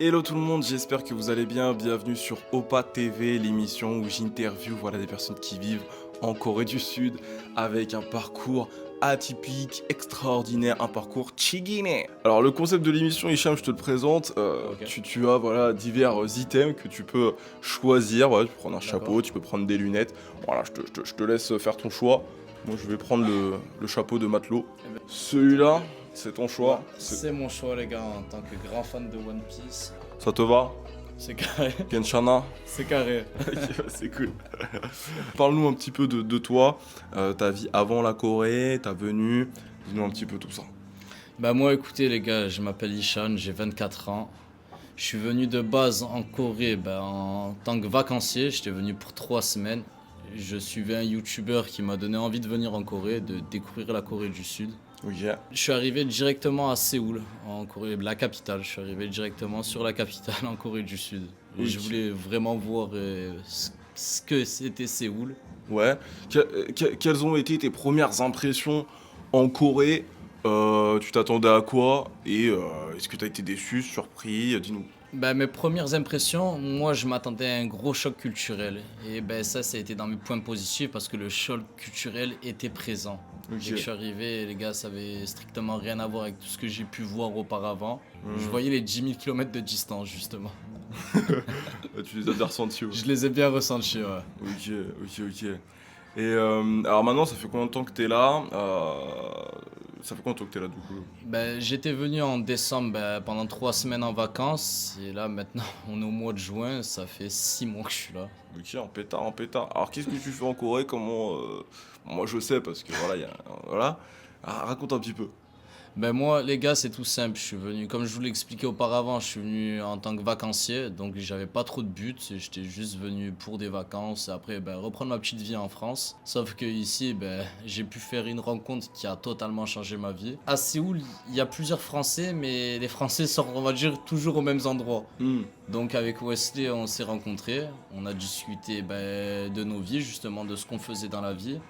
Hello tout le monde, j'espère que vous allez bien. Bienvenue sur Opa TV, l'émission où j'interview des personnes qui vivent en Corée du Sud avec un parcours atypique, extraordinaire, un parcours chigine. Alors le concept de l'émission, Hicham, je te le présente. Ok, Tu as divers items que tu peux choisir. Voilà, tu peux prendre un d'accord. chapeau, tu peux prendre des lunettes. Voilà, je te laisse faire ton choix. Moi je vais prendre le chapeau de matelot. Eh ben, Celui-là, c'est ton ouais, choix. c'est mon choix, les gars, en tant que grand fan de One Piece. Ça te va? C'est carré, Kenshana? c'est carré. Ok, c'est cool. Parle-nous un petit peu de toi, ta vie avant la Corée, ta venue, dis-nous un petit peu tout ça. Bah, moi, écoutez, les gars, je m'appelle Ishan, j'ai 24 ans. Je suis venu de base en Corée en tant que vacancier. J'étais venu pour 3 semaines. Je suivais un YouTuber qui m'a donné envie de venir en Corée, de découvrir la Corée du Sud. Ok, Je suis arrivé directement à Séoul, en Corée, la capitale. Je suis arrivé directement sur la capitale en Corée du Sud. Et je Ok. voulais vraiment voir ce que c'était Séoul. ouais. Quelles ont été tes premières impressions en Corée? Tu t'attendais à quoi? Et est-ce que tu as été déçu, surpris? Dis-nous. Bah, mes premières impressions, moi je m'attendais à un gros choc culturel. Et ben ça a été dans mes points positifs parce que le choc culturel était présent. Dès que je Ok. suis arrivé, les gars, ça avait strictement rien à voir avec tout ce que j'ai pu voir auparavant. Je Hmm. voyais les 10 000 kilomètres de distance, justement. Tu les as bien ressentis, ouais. Je les ai bien ressentis, ouais. Ok, ok. Et alors maintenant, ça fait combien de temps que t'es là? Ça fait combien de temps que t'es là du coup? Ben, j'étais venu en décembre pendant 3 semaines en vacances. Et là, maintenant, on est au mois de juin. Ça fait 6 mois que je suis là. Ok, en pétard, en pétard. Alors, qu'est-ce que tu fais en Corée? Comment moi, je sais parce que voilà, il y a voilà. Ah, raconte un petit peu. Ben moi, les gars, c'est tout simple. Je suis venu, comme je vous l'ai expliqué auparavant, je suis venu en tant que vacancier, donc j'avais pas trop de buts. J'étais juste venu pour des vacances et après reprendre ma petite vie en France. Sauf que ici, j'ai pu faire une rencontre qui a totalement changé ma vie. À Séoul, il y a plusieurs Français, mais les Français sortent, on va dire, toujours aux mêmes endroits. Hmm. Donc avec Wesley, on s'est rencontrés, on a discuté de nos vies, justement, de ce qu'on faisait dans la vie.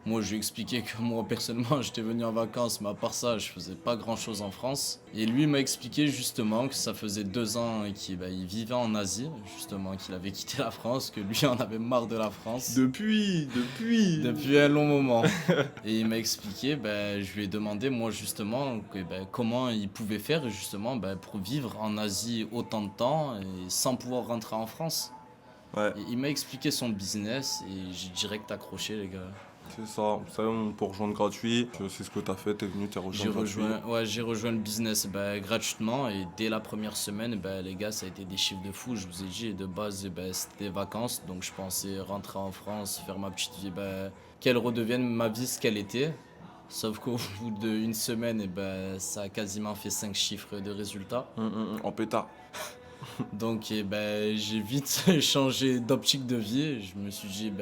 Moi, je lui ai expliqué que moi, personnellement, j'étais venu en vacances, mais à part ça, je faisais pas grand-chose en France. Et lui m'a expliqué justement que ça faisait 2 ans qu'il vivait en Asie, justement, qu'il avait quitté la France, que lui en avait marre de la France Depuis. depuis un long moment. Et il m'a expliqué, je lui ai demandé, moi, justement, comment il pouvait faire, justement, pour vivre en Asie autant de temps et sans pouvoir rentrer en France. Ouais, Et il m'a expliqué son business et j'ai direct accroché, les gars. c'est ça. Ça, on peut rejoindre gratuit. C'est ce que t'as fait. T'es venu, t'es rejoint gratuit. J'ai rejoint le business gratuitement et dès la première semaine, les gars, ça a été des chiffres de fou. Je vous ai dit, de base, c'était des vacances, donc je pensais rentrer en France, faire ma petite vie, qu'elle redevienne ma vie ce qu'elle était. Sauf qu'au bout d'une semaine, ça a quasiment fait 5 chiffres de résultats. En pétard. Donc j'ai vite changé d'optique de vie. Je me suis dit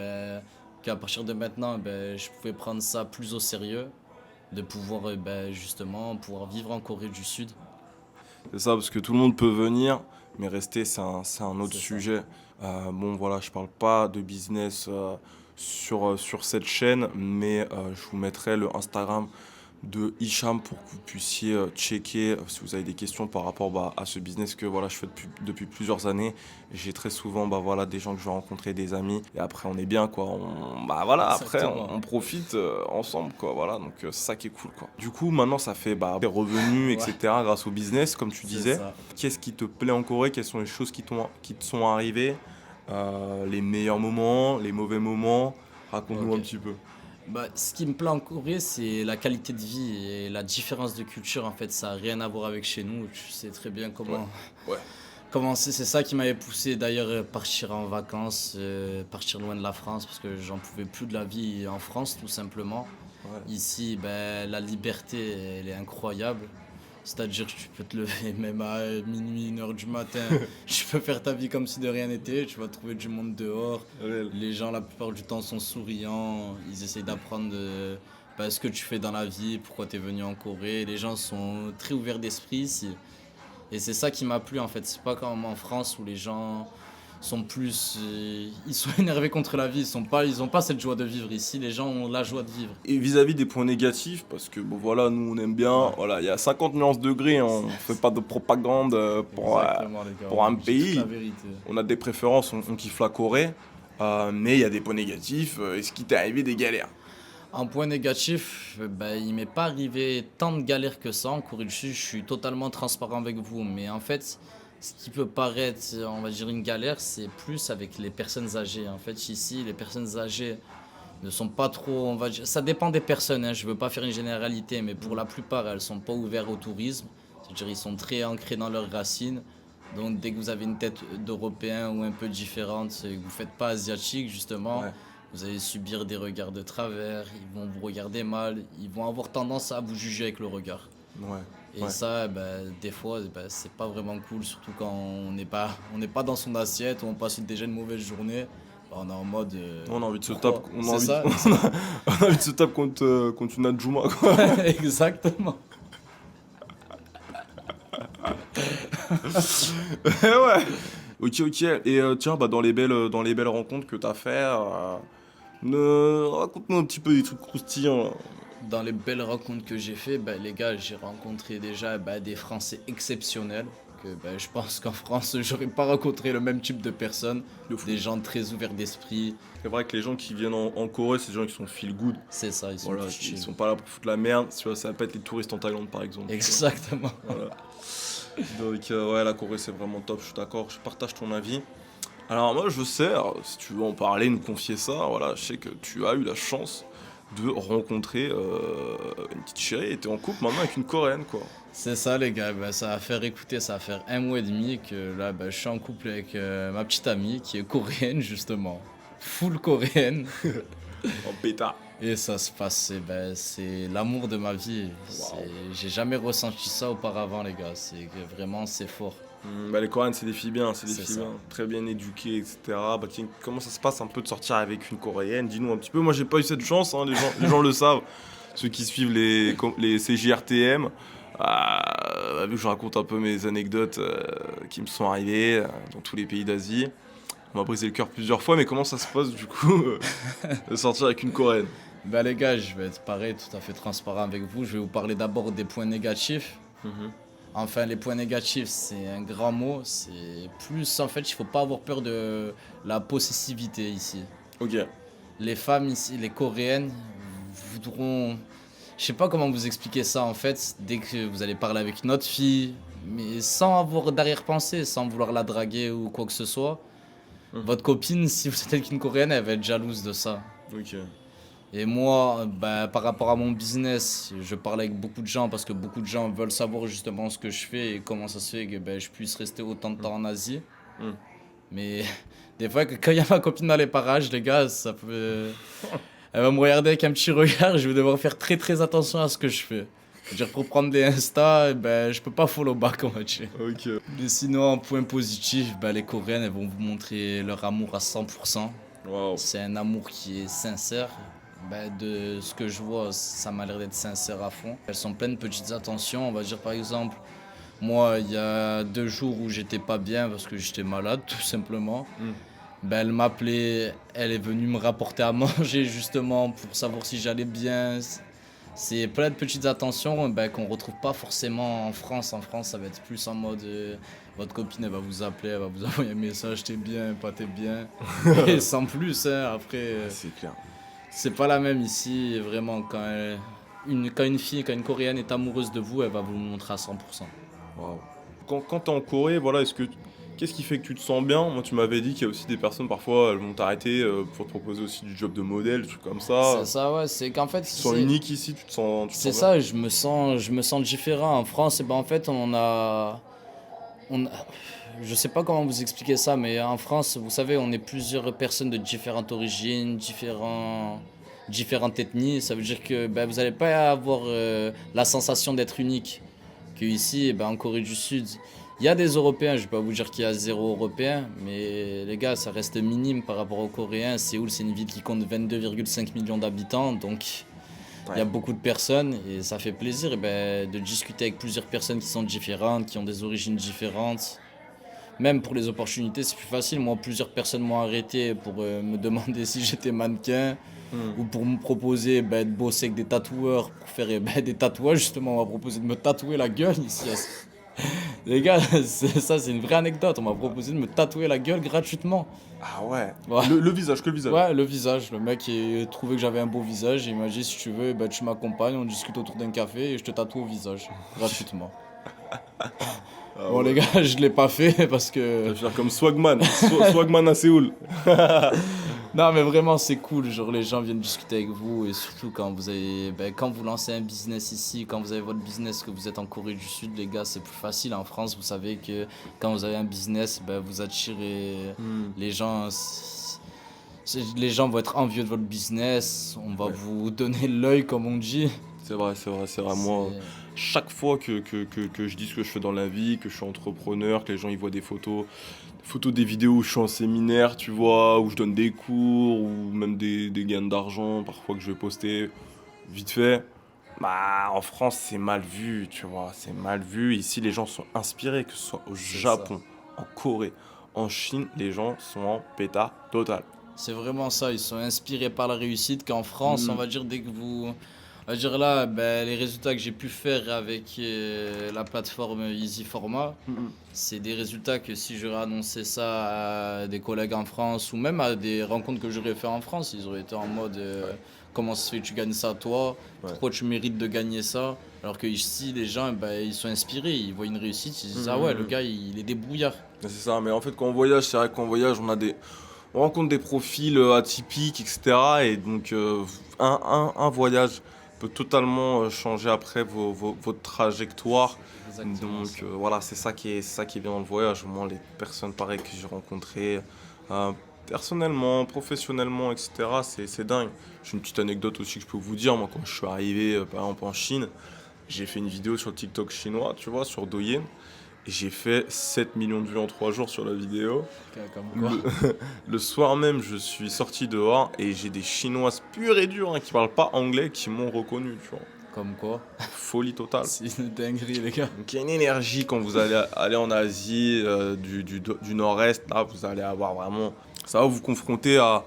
qu'à partir de maintenant, je pouvais prendre ça plus au sérieux, de pouvoir justement pouvoir vivre en Corée du Sud. C'est ça, parce que tout le monde peut venir, mais rester, c'est un autre C'est ça. sujet. Bon, voilà, je parle pas de business sur cette chaîne, mais je vous mettrai le Instagram de Hicham pour que vous puissiez checker si vous avez des questions par rapport à ce business que voilà, je fais depuis plusieurs années. J'ai très souvent des gens que je vais rencontrer, des amis, et après on est bien quoi. Après Exactement. on profite ensemble quoi. Voilà, donc c'est ça qui est cool quoi. Du coup, maintenant ça fait des revenus, Ouais, etc. grâce au business, comme tu c'est disais. ça. Qu'est-ce qui te plaît en Corée? Quelles sont les choses qui te sont arrivées? Les meilleurs moments, les mauvais moments? Raconte-nous un Ok. petit peu. Ce qui me plaît en Corée, c'est la qualité de vie et la différence de culture. En fait, ça n'a rien à voir avec chez nous. Tu sais très bien Ouais, ouais. comment c'est ça qui m'avait poussé d'ailleurs partir en vacances, partir loin de la France parce que j'en pouvais plus de la vie en France tout simplement. Ouais. Ici, la liberté, elle est incroyable. C'est-à-dire que tu peux te lever même à minuit, 1 heure du matin. Tu peux faire ta vie comme si de rien n'était. Tu vas trouver du monde dehors. Réel. Les gens, la plupart du temps, sont souriants. Ils essayent d'apprendre ce que tu fais dans la vie, pourquoi tu es venu en Corée. Les gens sont très ouverts d'esprit ici. Et c'est ça qui m'a plu en fait. C'est pas comme en France où les gens sont plus, ils sont énervés contre la vie. Ils ont pas cette joie de vivre. Ici, les gens ont la joie de vivre. Et vis-à-vis des points négatifs, parce que bon voilà, nous on aime bien, Ouais. voilà, il y a 50 nuances degrés, hein, on fait pas de propagande Exactement, les gars. pour un On dit toute la pays. vérité. On a des préférences, on kiffe la Corée, mais il y a des points négatifs. Est-ce qu'il t'est arrivé des galères? Un point négatif, ben, il m'est pas arrivé tant de galères que ça en Corée du Sud. Je suis totalement transparent avec vous. Mais en fait, ce qui peut paraître, on va dire, une galère, c'est plus avec les personnes âgées. En fait, ici, les personnes âgées ne sont pas trop, on va dire, ça dépend des personnes, hein, je veux pas faire une généralité, mais pour la plupart, elles sont pas ouvertes au tourisme. C'est-à-dire, ils sont très ancrés dans leurs racines. Donc, dès que vous avez une tête d'Européen ou un peu différente, et que vous faites pas asiatique, justement, Ouais, vous allez subir des regards de travers, ils vont vous regarder mal, ils vont avoir tendance à vous juger avec le regard. ouais, Et ouais. ça, ben, des fois, ben, c'est pas vraiment cool, surtout quand on n'est pas dans son assiette, ou on passe déjà une mauvaise journée. Ben, on est en mode. On a envie de se taper, Pourquoi? C'est ça, on a envie de se taper contre une Adjuma, quoi. exactement. Ouais. Ok, ok. Et tiens, bah, dans les belles rencontres que t'as fait, raconte-nous un petit peu des trucs croustillants, là. Dans les belles rencontres que j'ai fait, ben, les gars, j'ai rencontré déjà ben, des Français exceptionnels. Que ben, je pense qu'en France, j'aurais pas rencontré le même type de personnes. De fou. Des gens très ouverts d'esprit. C'est vrai que les gens qui viennent en Corée, c'est des gens qui sont feel good. C'est ça, ils sont Voilà, plus ils chill. sont pas là pour foutre la merde. Tu vois, ça va pas être les touristes en Thaïlande, par exemple. Tu vois. Exactement. Voilà. Donc, ouais, la Corée, c'est vraiment top. Je suis d'accord. Je partage ton avis. Alors, moi, je sais, alors, si tu veux en parler, nous confier ça, voilà, je sais que tu as eu la chance de rencontrer une petite chérie et t'es en couple maintenant avec une Coréenne, quoi. C'est ça, les gars. Ben, ça va faire écouter, ça va faire 1 mois et demi que là, ben, je suis en couple avec ma petite amie qui est coréenne, justement. Full coréenne. En bêta. Et ça se passe, c'est l'amour de ma vie. J'ai jamais ressenti ça auparavant, les gars. C'est que vraiment, c'est fort. Bah, les Coréennes, c'est des filles bien, c'est des C'est filles ça. bien, très bien éduquées, etc. Bah, tiens, comment ça se passe un peu de sortir avec une Coréenne? Dis-nous un petit peu. Moi, j'ai pas eu cette chance, hein, les gens le savent. Ceux qui suivent les CJRTM, vu que je raconte un peu mes anecdotes qui me sont arrivées dans tous les pays d'Asie. On m'a brisé le cœur plusieurs fois, mais comment ça se passe du coup de sortir avec une Coréenne? Ben, les gars, je vais être pareil, tout à fait transparent avec vous. Je vais vous parler d'abord des points négatifs. Mhm. Enfin, les points négatifs, c'est un grand mot. C'est plus, en fait, il faut pas avoir peur de la possessivité ici. Ok. Les femmes ici, les coréennes, voudront. Je sais pas comment vous expliquer ça en fait. Dès que vous allez parler avec une autre fille, mais sans avoir d'arrière-pensée, sans vouloir la draguer ou quoi que ce soit, Mhm. votre copine, si vous êtes avec une coréenne, elle va être jalouse de ça. Ok. Et moi, bah, par rapport à mon business, je parle avec beaucoup de gens parce que beaucoup de gens veulent savoir justement ce que je fais et comment ça se fait que ben, je puisse rester autant de temps en Asie. Mm. Mais des fois, quand il y a ma copine dans les parages, les gars, ça peut. Elle va me regarder avec un petit regard, je vais devoir faire très très attention à ce que je fais. C'est-à-dire pour prendre des Insta, ben, je peux pas follow back, on va dire. Ok. Mais sinon, en point positif, ben, les Coréennes, elles vont vous montrer leur amour à 100%. Waouh. C'est un amour qui est sincère. Ben, de ce que je vois, ça m'a l'air d'être sincère à fond. Elles sont pleines de petites attentions. On va dire par exemple, moi, il y a 2 jours où j'étais pas bien parce que j'étais malade, tout simplement. Mm. Ben, elle m'appelait, elle est venue me rapporter à manger justement pour savoir si j'allais bien. C'est plein de petites attentions ben, qu'on retrouve pas forcément en France. En France, ça va être plus en mode votre copine elle va vous appeler, elle va vous envoyer un message, t'es bien, pas t'es bien. Et sans plus, hein, après. C'est clair. C'est pas la même ici, vraiment. Quand une fille, quand une Coréenne est amoureuse de vous, elle va vous le montrer à 100%. Waouh. Quand t'es en Corée, voilà, qu'est-ce qui fait que tu te sens bien? Moi, tu m'avais dit qu'il y a aussi des personnes, parfois, elles vont t'arrêter pour te proposer aussi du job de modèle, des trucs comme ça. C'est ça, ouais. C'est qu'en fait, Tu te sens unique ici, tu te c'est sens ça. Je me sens différent. En France, eh ben, en fait, je sais pas comment vous expliquer ça, mais en France, vous savez, on est plusieurs personnes de différentes origines, différentes ethnies. Ça veut dire que ben, vous n'allez pas avoir la sensation d'être unique. Que ici, ben, en Corée du Sud, il y a des Européens. Je vais pas vous dire qu'il y a 0 Européens, mais les gars, ça reste minime par rapport aux Coréens. Séoul, c'est une ville qui compte 22,5 millions d'habitants, donc il y a Ouais. beaucoup de personnes et ça fait plaisir ben, de discuter avec plusieurs personnes qui sont différentes, qui ont des origines différentes. Même pour les opportunités, c'est plus facile. Moi, plusieurs personnes m'ont arrêté pour me demander si j'étais mannequin Hmm. ou pour me proposer de bosser avec des tatoueurs pour faire des tatouages. Justement, on m'a proposé de me tatouer la gueule ici. Les gars, ça, c'est une vraie anecdote. On m'a proposé de me tatouer la gueule gratuitement. Ah ouais. Ouais. Le visage, que le visage. Ouais, le visage. Le mec il trouvait que j'avais un beau visage et il m'a dit si tu veux, tu m'accompagnes, on discute autour d'un café et je te tatoue au visage gratuitement. Ah Bon, ouais. les gars, je l'ai pas fait parce Tu que. vas faire comme Swagman. Swagman à Séoul. Non, mais vraiment, c'est cool. Genre, les gens viennent discuter avec vous et surtout quand vous avez. Quand vous lancez un business ici, quand vous avez votre business, que vous êtes en Corée du Sud, les gars, c'est plus facile. En France, vous savez que quand vous avez un business, vous attirez Hmm. les gens. Les gens vont être envieux de votre business. On va Ouais. vous donner l'œil, comme on dit. C'est vrai, c'est vrai, c'est vrai. Moi, C'est- chaque fois que je dis ce que je fais dans la vie, que je suis entrepreneur, que les gens ils voient des photos, des vidéos où je suis en séminaire, tu vois, où je donne des cours, ou même des gains d'argent, parfois que je vais poster vite fait. Bah, en France, c'est mal vu, tu vois, c'est mal vu. Ici, les gens sont inspirés, que ce soit au C'est ça. Japon, en Corée, en Chine, les gens sont en pétard total. C'est vraiment ça. Ils sont inspirés par la réussite. Qu'en France, on Mm. va dire, dès que vous. On va dire là, les résultats que j'ai pu faire avec la plateforme Easy Format, Mm, c'est des résultats que si j'aurais annoncé ça à des collègues en France ou même à des rencontres que j'aurais fait en France, ils auraient été en mode ouais, comment ça se fait que tu gagnes ça toi? ouais. Pourquoi tu mérites de gagner ça? Alors que ici, les gens, ils sont inspirés, ils voient une réussite, ils se disent ah ouais, le Mm. gars, il est débrouillard. C'est ça, mais en fait, quand on voyage, c'est vrai qu'en voyage, on rencontre des profils atypiques, etc. Et donc, un voyage peut totalement changer après votre trajectoire. Exactement Donc, ça. voilà, c'est ça qui est bien dans le voyage. Moi, les personnes pareilles que j'ai rencontrées, euh, personnellement, professionnellement, etc., c'est dingue. J'ai une petite anecdote aussi que je peux vous dire. Moi, quand je suis arrivé, par exemple, en Chine, j'ai fait une vidéo sur le TikTok chinois, tu vois, sur Douyin. Et j'ai fait 7 millions de vues en 3 jours sur la vidéo. Comme quoi. Le, le soir même, je suis sorti dehors et j'ai des Chinoises pures et dures qui parlent pas anglais qui m'ont reconnu, tu vois. Comme quoi. Folie totale. C'est une dinguerie, les gars. Donc il y a une énergie quand vous allez aller en Asie, du nord-est, là vous allez avoir vraiment... Ça va vous confronter à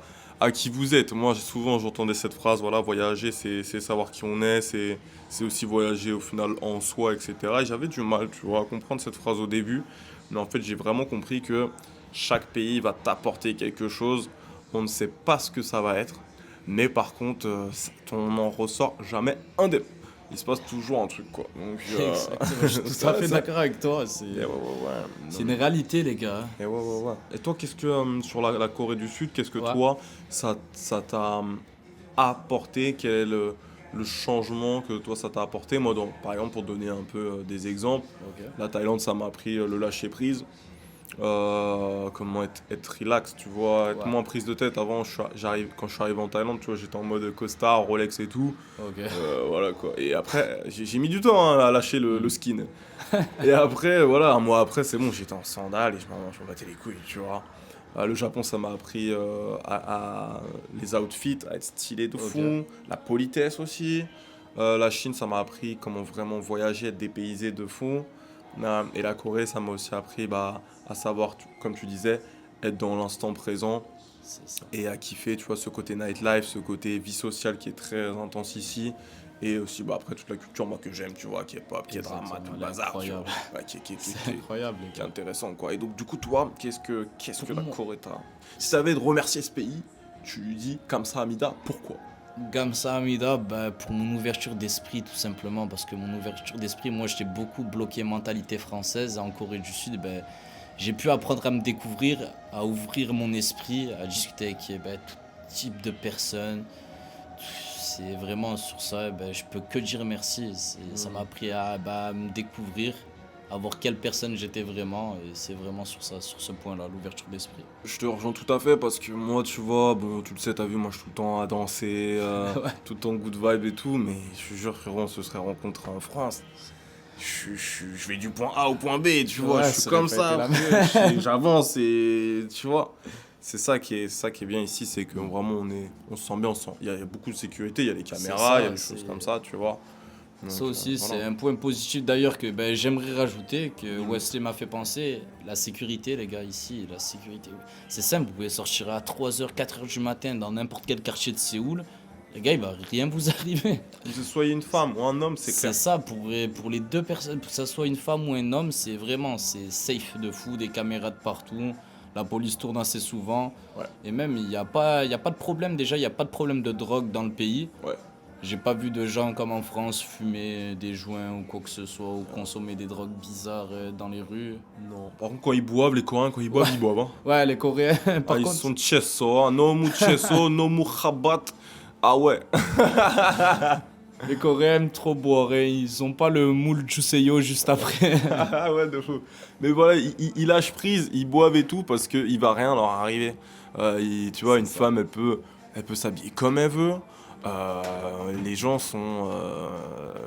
qui vous êtes. Moi souvent j'entendais cette phrase, voilà, voyager c'est savoir qui on est, c'est aussi voyager au final en soi, etc. Et j'avais du mal, tu vois, à comprendre cette phrase au début. Mais en fait j'ai vraiment compris que chaque pays va t'apporter quelque chose. On ne sait pas ce que ça va être. Mais par contre, on n'en ressort jamais indemne. Il se passe toujours un truc, quoi. Donc, Exactement, je suis tout à fait d'accord avec toi. ouais, ouais, ouais. C'est une réalité, les gars. Et ouais, ouais, ouais. Et toi, qu'est-ce que, sur la Corée du Sud, qu'est-ce que Ouais. toi, ça t'a apporté? Quel est le changement que toi, ça t'a apporté? Moi, par exemple, pour donner un peu des exemples, Ok. la Thaïlande, ça m'a appris le lâcher prise. Comment être relax, tu vois, être Ouais. moins prise de tête. Avant, quand je suis arrivé en Thaïlande, tu vois, j'étais en mode costard, Rolex et tout. Ok. Voilà quoi. Et après, j'ai mis du temps hein, à lâcher le Mm. skin. Et après, voilà, un mois après, c'est bon, j'étais en sandales et je m'en battais les couilles, tu vois. Le Japon, ça m'a appris les outfits, à être stylé de Ok. fou, la politesse aussi. La Chine, ça m'a appris comment vraiment voyager, être dépaysé de fou. Et la Corée, ça m'a aussi appris à savoir, comme tu disais, être dans l'instant présent C'est ça. et à kiffer, tu vois, ce côté nightlife, ce côté vie sociale qui est très intense ici. Et aussi, après, toute la culture, moi, que j'aime, tu vois, qui est pop, qui est drama, Exactement, tout le elle est bazar, tu vois. incroyable. Ouais, C'est incroyable, les qui est gars. intéressant, quoi. Et donc, du coup, toi, qu'est-ce que Pour la moi, Corée t'a... Si t'avais de remercier ce pays, tu lui dis, Kamsa Hamida, pourquoi? Gamsa Hamida, pour mon ouverture d'esprit, tout simplement. Parce que mon ouverture d'esprit, moi, j'étais beaucoup bloqué mentalité française. En Corée du Sud, j'ai pu apprendre à me découvrir, à ouvrir mon esprit, à discuter avec tout type de personnes. C'est vraiment sur ça, je peux que dire merci. Ça m'a appris à me découvrir, à voir quelle personne j'étais vraiment. Et c'est vraiment sur ça, sur ce point-là, l'ouverture d'esprit. Je te rejoins tout à fait parce que moi, tu vois, bon, tu le sais, t'as vu, moi, je suis tout le temps à danser, Ouais. tout le temps good vibe et tout, mais je te jure, frérot, on se serait rencontrés en France. Je vais du point A au point B, tu vois, Ouais, je suis ça aurait comme pas ça, été la après, j'avance et tu vois. C'est ça qui est bien ici, c'est que vraiment on se sent bien, il y a beaucoup de sécurité, il y a les caméras, il y a ça, des choses comme ça, tu vois. Ça Donc, aussi, c'est voilà. un point positif d'ailleurs que j'aimerais rajouter, que Mhm. Wesley m'a fait penser. La sécurité, les gars, ici, la sécurité. C'est simple, vous pouvez sortir à 3 h 4 h du matin dans n'importe quel quartier de Séoul. Les gars, il va rien vous arriver. Que ce soit une femme ou un homme, c'est C'est clair. ça, pour les deux personnes, que ça soit une femme ou un homme, c'est safe de fou, des caméras de partout. La police tourne assez souvent. Ouais. Et même, il y a pas de problème, déjà, il n'y a pas de problème de drogue dans le pays. Ouais. J'ai pas vu de gens comme en France fumer des joints ou quoi que ce soit, ou consommer des drogues bizarres dans les rues. Non. Par contre, quand ils boivent, les Coréens, quand ils boivent, Ouais. ils boivent. Hein. Ouais, les Coréens, par Ah, ils contre, sont chesso, hein. No mu chesso, no mu khabat. Ah ouais. les Coréens aiment trop boire, hein. Ils ont pas le moule juseyo juste après. Ah ouais, de fou. Mais voilà, ils lâchent prise, ils boivent et tout parce qu'il va rien leur arriver. Tu vois, C'est une ça. femme, elle peut s'habiller comme elle veut. Les gens sont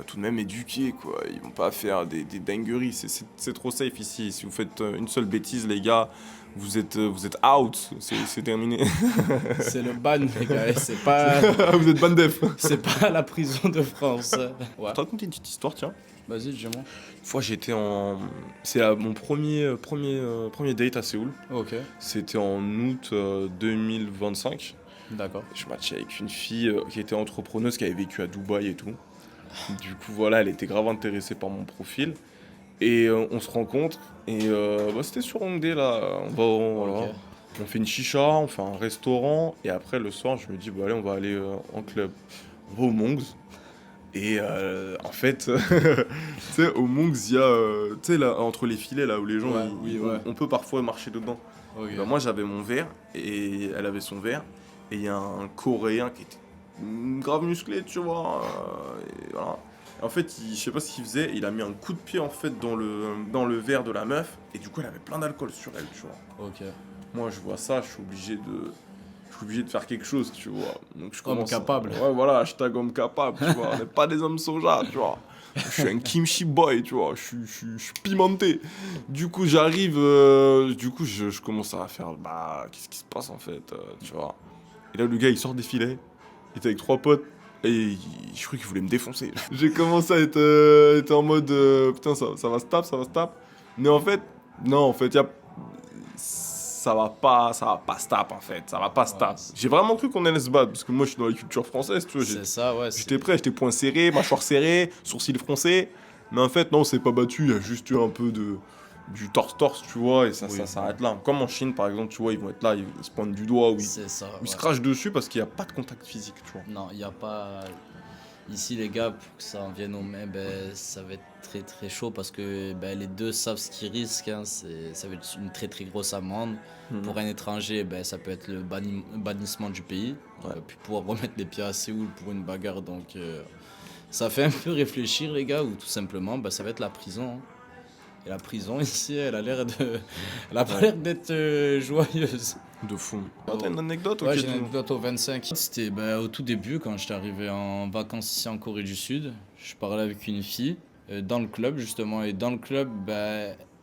tout de même éduqués, quoi. Ils vont pas faire des dingueries. C'est trop safe ici. Si vous faites une seule bêtise, les gars, vous êtes out. C'est terminé. C'est le ban, les gars. Vous êtes bandef. C'est pas la prison de France. Je Ouais. vais te raconter une petite histoire, tiens. Vas-y, dis-moi. Une fois, j'étais en. C'est mon premier date à Séoul. Ok, C'était en août 2025. d'accord. Je matchais avec une fille qui était entrepreneuse, qui avait vécu à Dubaï et tout. Du coup, voilà, elle était grave intéressée par mon profil. Et on se rencontre. Et c'était sur Hongdae, là. Voilà. Ok. On fait une chicha, on fait un restaurant. Et après, le soir, je me dis, bah, allez, on va aller en club. On va au Mongs. Et en fait, tu sais, au Monks, il y a, tu sais, là, entre les filets, là où les gens, Ouais, oui, ouais. on peut parfois marcher dedans. Ok. Ben, moi, j'avais mon verre, et elle avait son verre, et il y a un Coréen qui était grave musclé, tu vois. Et voilà. En fait, je sais pas ce qu'il faisait, il a mis un coup de pied, en fait, dans le verre de la meuf, et du coup, elle avait plein d'alcool sur elle, tu vois. Ok. Moi, je vois ça, je suis obligé de faire quelque chose, tu vois. Donc je Homme commence. capable. Ouais, voilà, hashtag homme capable, tu vois. On n'est pas des hommes soja, tu vois. Je suis un kimchi boy, tu vois. Je suis pimenté. Du coup, j'arrive. Je commence à faire. Bah, qu'est-ce qui se passe en fait, tu vois. Et là, le gars, il sort des filets. Il était avec 3 potes. Et je croyais qu'il voulait me défoncer. J'ai commencé à être en mode. Putain, ça va se taper, ça va se taper. Mais en fait, non, en fait, ça va pas se taper en fait, ça va pas se Ouais, taper. J'ai vraiment cru qu'on allait se battre parce que moi je suis dans la culture française, tu vois. C'est ça, ouais. J'étais prêt, j'étais poing serré, mâchoire serrée, sourcils froncés. Mais en fait, non, on s'est pas battu, il y a juste eu un peu du torse-torse, tu vois, et ça, Oui. ça s'arrête là. Comme en Chine par exemple, tu vois, ils vont être là, ils se pointent du doigt ou C'est ça. ils se Ouais. crachent dessus parce qu'il n'y a pas de contact physique, tu vois. Non, il n'y a pas. Ici, les gars, pour que ça en vienne aux mains, ça va être très très chaud parce que les deux savent ce qu'ils risquent. Hein. Ça va être une très très grosse amende. Mhm. Pour un étranger, ça peut être le bannissement du pays. On Ouais. va plus pouvoir remettre les pieds à Séoul pour une bagarre. Donc, ça fait un peu réfléchir, les gars, ou tout simplement, ça va être la prison. Hein. Et la prison ici, elle a pas l'air d'être joyeuse. De fou. Ah, t'as une anecdote? Ouais, Ok, j'ai une tout. anecdote au 25. C'était au tout début, quand j'étais arrivé en vacances ici en Corée du Sud. Je parlais avec une fille dans le club, justement. Et dans le club,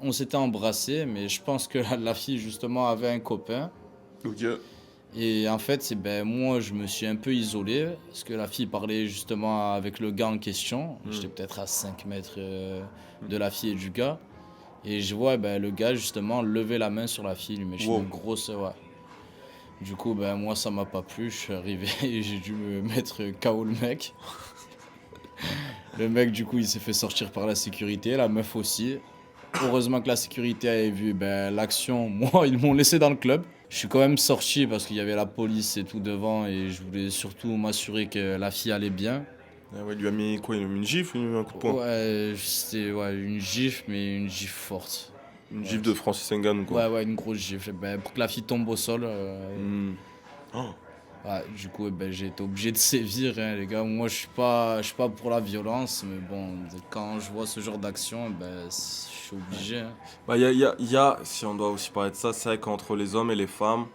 on s'était embrassé, mais je pense que la fille, justement, avait un copain. Ok. Et en fait, moi, je me suis un peu isolé, parce que la fille parlait justement avec le gars en question. J'étais peut-être à 5 mètres de la fille et du gars. Et je vois le gars, justement, lever la main sur la fille, lui mettre Wow. une grosse... Ouais. Du coup, moi, ça m'a pas plu. Je suis arrivé et j'ai dû me mettre KO le mec. Le mec, du coup, il s'est fait sortir par la sécurité, la meuf aussi. Heureusement que la sécurité avait vu l'action. Moi, ils m'ont laissé dans le club. Je suis quand même sorti parce qu'il y avait la police et tout devant et je voulais surtout m'assurer que la fille allait bien. Ah ouais, il lui a mis quoi? Il lui a mis une gifle ou un coup de poing? Ouais, c'était une gifle, mais une gifle forte. Une gifle de Francis Ngannou, quoi. Ouais, une grosse gifle. Pour que la fille tombe au sol. Hmm. Oh. Ouais, du coup, j'ai été obligé de sévir, hein, les gars. Moi, je suis pas pour la violence, mais bon, quand je vois ce genre d'action, je suis obligé. Hein. Bah, si on doit aussi parler de ça, c'est vrai qu'entre les hommes et les femmes,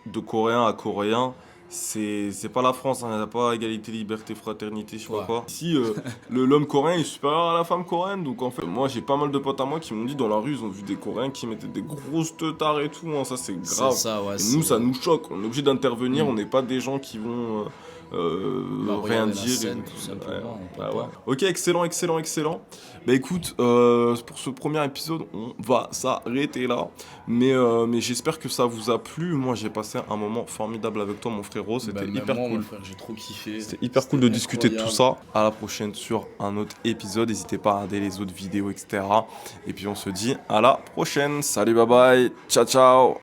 de coréen à coréen, c'est pas la France, hein, il n'y a pas égalité, liberté, fraternité, je sais pas Ouais. quoi. Ici, l'homme coréen est supérieur à la femme coréenne, donc en fait, moi j'ai pas mal de potes à moi qui m'ont dit dans la rue, ils ont vu des coréens qui mettaient des grosses teutards et tout, hein, ça c'est grave. C'est ça, ouais. Et nous, ça nous choque, on est obligé d'intervenir, Mm. on n'est pas des gens qui vont Bah, rien regarder la dire. scène, tout simplement, Bah pourquoi ouais. pas. Ok, excellent, excellent, excellent. Bah écoute, pour ce premier épisode, on va s'arrêter là. Mais j'espère que ça vous a plu. Moi, j'ai passé un moment formidable avec toi, mon frérot. Bah, C'était même hyper moi, mon cool. frère, j'ai trop kiffé. C'était hyper cool de discuter de tout incroyable. ça. À la prochaine sur un autre épisode. N'hésitez pas à regarder les autres vidéos, etc. Et puis on se dit à la prochaine. Salut, bye bye. Ciao, ciao.